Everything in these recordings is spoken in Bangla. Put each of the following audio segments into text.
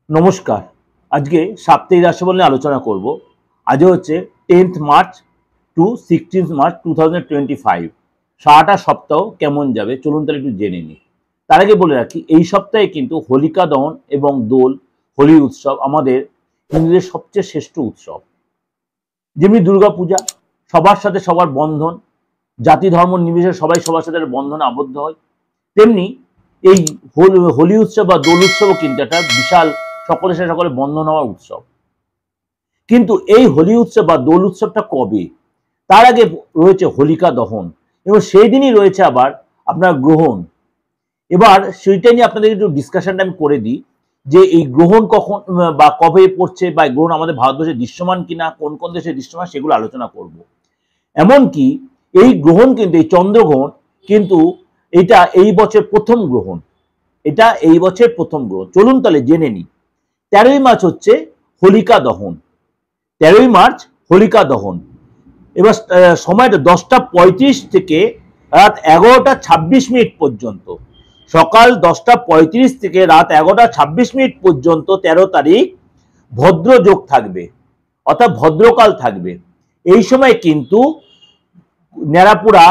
নমস্কার। আজকে সাপ্তাহিক রাশিফল নিয়ে আলোচনা করব। আজ হচ্ছে 10th March two 16th March 2025। সারাটা সপ্তাহ কেমন যাবে চলুন তাহলে একটু জেনে নিই। তার আগে বলে রাখি, এই সপ্তাহে কিন্তু হোলিকা দহন এবং দোল হোলি উৎসব আমাদের হিন্দুদের সবচেয়ে শ্রেষ্ঠ উৎসব। যেমনি দুর্গাপূজা সবার সাথে সবার বন্ধন, জাতি ধর্ম নির্বিশেষে সবাই সবার সাথে বন্ধনে আবদ্ধ হয়, তেমনি এই হোলি উৎসব বা দোল উৎসবও কিন্তু একটা বিশাল সকলের সাথে সকলে বন্ধন হওয়ার উৎসব। কিন্তু এই হোলি উৎসব বা দোল উৎসবটা কবে? তার আগে রয়েছে হোলিকা দহন এবং সেই দিনই রয়েছে আবার আপনার গ্রহণ। এবার সেইটা নিয়ে আপনাদের একটু ডিসকাশনটা আমি করে দিই যে এই গ্রহণ কখন বা কবে পড়ছে, বা গ্রহণ আমাদের ভারতবর্ষে দৃশ্যমান কিনা, কোন কোন দেশে দৃশ্যমান, সেগুলো আলোচনা করব। এমনকি এই গ্রহণ কিন্তু, এই চন্দ্রগ্রহণ কিন্তু এটা এই বছর প্রথম গ্রহণ, এটা এই বছর প্রথম গ্রহণ। চলুন তাহলে জেনে নিই। 13ই মার্চ হচ্ছে হোলিকা দহন, 13ই মার্চ হোলিকা দহন। এবার সময়টা 10টা 35 থেকে রাত 11টা 26 পর্যন্ত, সকাল 10টা 35 থেকে রাত 11টা 26 পর্যন্ত 13 তারিখ ভদ্রযোগ থাকবে, অর্থাৎ ভদ্রকাল থাকবে। এই সময় কিন্তু নেড়াপোড়া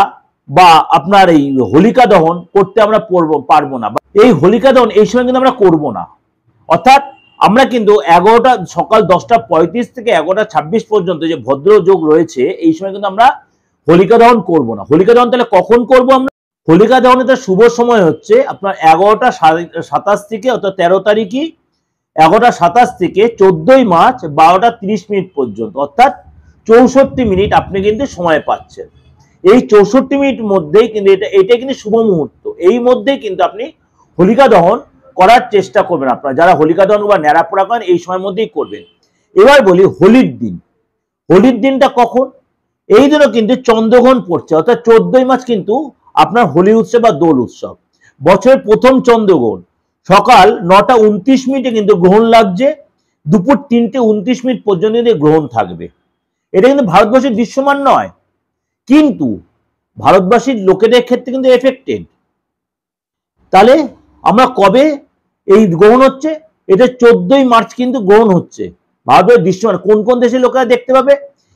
বা আপনার এই হোলিকা দহন করতে আমরা পারবো না। এই হোলিকা দহন এই সময় কিন্তু আমরা করবো না, অর্থাৎ আমরা কিন্তু সকাল 10টা 35 থেকে 11টা 26 পর্যন্ত যে ভদ্রযোগ রয়েছে এই সময় কিন্তু আমরা হোলিকা দহন করবো না। হোলিকা দহন তাহলে কখন করব আমরা? হোলিকা দহনের তার শুভ সময় হচ্ছে আপনার 11টা 27 থেকে, অর্থাৎ 13 তারিখই 11টা 27 থেকে 14ই মার্চ 12টা 30 পর্যন্ত, অর্থাৎ 64 মিনিট আপনি কিন্তু সময় পাচ্ছেন। এই 64 মিনিট মধ্যেই কিন্তু এটা কিন্তু শুভ মুহূর্ত, এই মধ্যেই কিন্তু আপনি হোলিকা দহন করার চেষ্টা করবেন। আপনারা যারা হোলিকা দহন বা ন্যাড়াপোড়া করেন এই সময়ের মধ্যেই করবেন। এবার বলি হোলির দিন। হোলির দিনটা কখন? এই দিনও কিন্তু চন্দ্রগ্রহণ পড়ছে, অর্থাৎ 14ই মার্চ কিন্তু আপনার হোলি উৎসব বা দোল উৎসব, বছরের প্রথম চন্দ্রগ্রহণ। সকাল 9টা 29 কিন্তু গ্রহণ লাগছে, দুপুর 3টে 29 পর্যন্ত গ্রহণ থাকবে। এটা কিন্তু ভারতবর্ষের দৃশ্যমান নয়, কিন্তু ভারতবাসীর লোকেদের ক্ষেত্রে কিন্তু এফেক্টেড। তাহলে আমরা কবে এই গ্রহণ হচ্ছে? এটা 14ই মার্চ কিন্তু গ্রহণ হচ্ছে। ভারতের দৃশ্যমান কোন কোন দেশের লোকেরা দেখতে পাবে?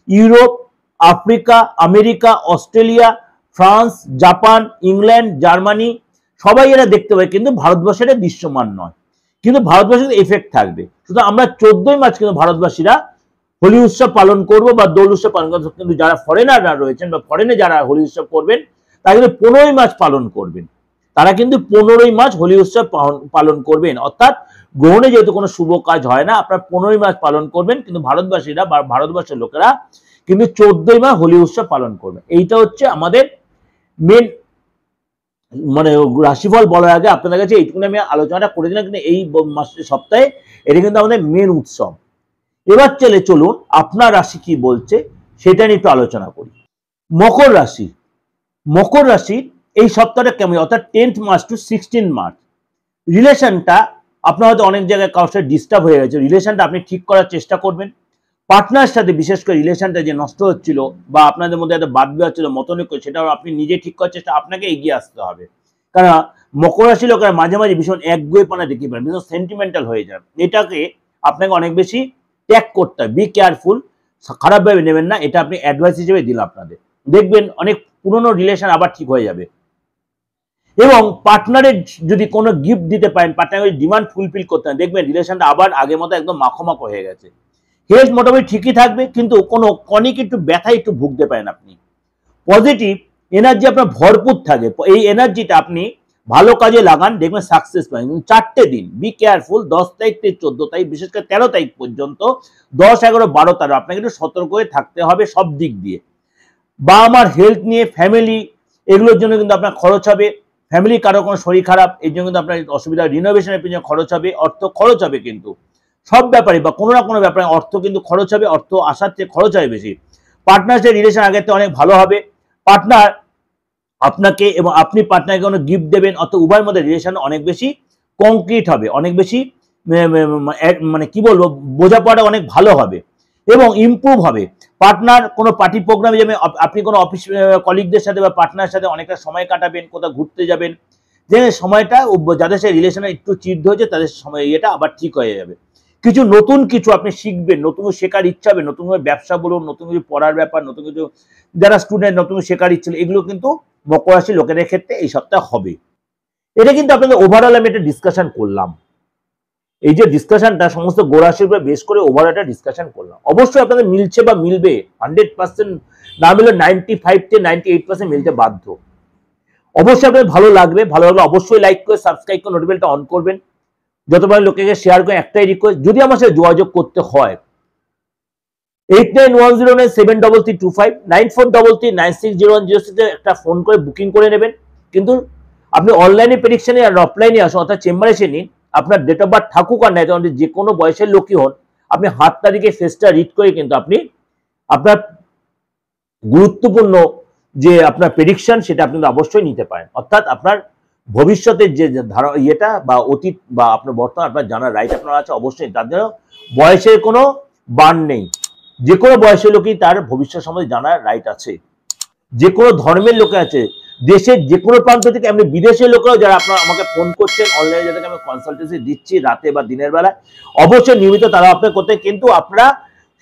Europe, Africa, America, Australia, France, Japan, England, Germany, সবাই এরা দেখতে পাবে, কিন্তু ভারতবর্ষের দৃশ্যমান নয়, কিন্তু ভারতবর্ষের এফেক্ট থাকবে। সুতরাং আমরা 14ই মার্চ কিন্তু ভারতবাসীরা হোলি উৎসব পালন করবো বা দোল উৎসব পালন করবো। কিন্তু যারা ফরেনাররা রয়েছেন বা ফরেনে যারা হোলি উৎসব করবেন তারা কিন্তু 15ই মার্চ পালন করবেন, তারা কিন্তু 15ই মার্চ হোলি উৎসব পালন করবেন। অর্থাৎ গ্রহণে যেহেতু কোনো শুভ কাজ হয় না, আপনার 15ই মার্চ পালন করবেন, কিন্তু ভারতবাসীরা বা ভারতবর্ষের লোকেরা কিন্তু 14ই মার্চ হোলি উৎসব পালন করবেন। এইটা হচ্ছে আমাদের মেন মানে রাশিফল বলার আগে আপনাদের কাছে এইটুকু আমি আলোচনাটা করে দিলাম, কিন্তু এই সপ্তাহে এটা কিন্তু আমাদের মেন উৎসব। এবার চলুন আপনার রাশি কি বলছে সেটা নিয়ে একটু আলোচনা করি। মকর রাশি। মকর রাশির এই সপ্তাহটা কেমন, অর্থাৎ 10th মার্চ টু 16 মার্চ। রিলেশনটা আপনার হয়তো অনেক জায়গায় কারোর সাথে ডিস্টার্ব হয়ে গেছে, রিলেশনটা আপনি ঠিক করার চেষ্টা করবেন। পার্টনারের সাথে বিশেষ করে রিলেশনটা যে নষ্ট হচ্ছিল বা আপনাদের মধ্যে একটা বাদ বিবাদ ছিল, মতনৈক্য, সেটাও আপনি নিজে ঠিক করার চেষ্টা, আপনাকে এগিয়ে আসতে হবে। কারণ মকর রাশি লোকেরা মাঝে মাঝে ভীষণ একগুঁয়েপনা দেখতে পারেন, ভীষণ সেন্টিমেন্টাল হয়ে যান। এটাকে আপনাকে অনেক বেশি ত্যাগ করতে হবে। বি কেয়ারফুল, খারাপভাবে নেবেন না, এটা আপনি অ্যাডভাইস হিসেবে দিলাম আপনাদের। দেখবেন অনেক পুরনো রিলেশন আবার ঠিক হয়ে যাবে। এবং পার্টনারের যদি কোনো গিফট দিতে পারেন, পার্টনারের ডিমান্ড ফুলফিল করতে হয়, দেখবেন রিলেশনটা আবার আগের মতো একদম মাখো হয়ে গেছে। হেলথ মোটামুটি ঠিকই থাকবে, কিন্তু কোনো কনিক একটু ব্যথায় একটু ভুগতে পারেন আপনি। পজিটিভ এনার্জি আপনার ভরপুর থাকে, এই এনার্জিটা আপনি ভালো কাজে লাগান, দেখবেন সাকসেস পাবেন। 4টে দিন বি কেয়ারফুল, 10 তারিখ থেকে 14 তারিখ, বিশেষ করে 13 তারিখ পর্যন্ত, 10, 11, 12, 13 আপনাকে একটু সতর্ক হয়ে থাকতে হবে সব দিক দিয়ে। বা আমার হেলথ নিয়ে, ফ্যামিলি, এগুলোর জন্য কিন্তু আপনার খরচ হবে। ফ্যামিলি কারো কোনো শরীর খারাপ, এই জন্য কিন্তু আপনার অসুবিধা, রিনোভেশনের পিছনে খরচ হবে, অর্থ খরচ হবে, কিন্তু সব ব্যাপারে বা কোনো না কোনো ব্যাপারে অর্থ কিন্তু খরচ হবে, অর্থ আসার চেয়ে খরচ হয় বেশি। পার্টনারের রিলেশন আগের থেকে অনেক ভালো হবে। পার্টনার আপনাকে এবং আপনি পার্টনারকে কোনো গিফট দেবেন, অর্থ উভয়ের মধ্যে রিলেশন অনেক বেশি কংক্রিট হবে, অনেক বেশি মানে কি বলবো, বোঝাপড়া অনেক ভালো হবে এবং ইমপ্রুভ হবে। পার্টনার কোনো পার্টি প্রোগ্রামে যাবেন, আপনি কোনো অফিস কলিগদের সাথে বা পার্টনারের সাথে অনেকটা সময় কাটাবেন, কোথাও ঘুরতে যাবেন, যে সময়টা যাদের সাথে রিলেশনে একটু চিড় হয়েছে তাদের সময় এটা আবার ঠিক হয়ে যাবে। কিছু নতুন কিছু আপনি শিখবেন, নতুন শেখার ইচ্ছা হবে, নতুন ব্যবসা বলুন, নতুন কিছু পড়ার ব্যাপার, নতুন কিছু যারা স্টুডেন্ট নতুন শেখার ইচ্ছা, এগুলো কিন্তু মকর রাশি লোকেদের ক্ষেত্রে এই সপ্তাহে হবে। এটা কিন্তু আপনাদের ওভারঅল আমি একটা ডিসকাশন করলাম। এই যে ডিসকাশনটা সমস্ত গোরাশির উপরে বেস করে ওভারঅল একটা ডিসকাশন করলাম। অবশ্যই আপনাদের মিলছে বা মিলবে, 100% না মিলে 95 থেকে 98% মিলতে বাধ্য। অবশ্যই আপনাদের ভালো লাগবে, ভালো লাগলে অবশ্যই লাইক করে সাবস্ক্রাইব করে নোটিফিকেশনটা অন করবেন, যতবার লোকেকে শেয়ার করে। একটাই রিকোয়েস্ট, যদি আমার সাথে যোগাযোগ করতে হয় 8910973325 9433960106 একটা ফোন করে বুকিং করে নেবেন। কিন্তু আপনি অনলাইনে প্রেডিকশনে আর অফলাইনে আসুন, অর্থাৎ চেম্বারে এসে নিন। আপনার ডেট অফ বার্থ থাকুক আর নাই, যে কোনো বয়সের লোকই হন, আপনি হাত তারিখে ফেসটা রিড করে কিন্তু আপনি আপনার গুরুত্বপূর্ণ যে আপনার প্রেডিকশন সেটা আপনি অবশ্যই নিতে পারেন। অর্থাৎ আপনার ভবিষ্যতের যে ধারা ইয়েটা বা অতীত বা আপনার বর্তমান আপনার জানার রাইট আপনার আছে অবশ্যই। তার জন্য বয়সের কোনো বান নেই, যে কোনো বয়সের লোকই তার ভবিষ্যৎ সম্বন্ধে জানার রাইট আছে। যে কোনো ধর্মের লোকে আছে, দেশের যে কোনো প্রান্ত থেকে, আপনি বিদেশের লোকেরাও যারা আপনার আমাকে ফোন করছেন অনলাইনে, যাদেরকে আমি কনসালটেন্সি দিচ্ছি রাতে বা দিনের বেলা, অবশ্যই নিয়মিত তারা আপনার করতে। কিন্তু আপনারা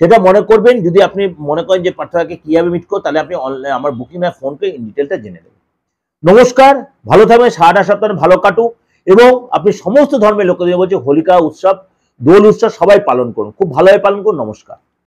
সেটা মনে করবেন, যদি আপনি মনে করেন যে পার্টনারকে কিভাবে মিট করো, তাহলে আপনি অনলাইন আমার বুকিং না ফোন করে ডিটেলটা জেনে নেবেন। নমস্কার, ভালো থাকবেন, সারাটা সপ্তাহ ভালো কাটুক এবং আপনি সমস্ত ধর্মের লোকদের বলছি হোলিকা উৎসব, দোল উৎসব সবাই পালন করুন, খুব ভালোভাবে পালন করুন। নমস্কার।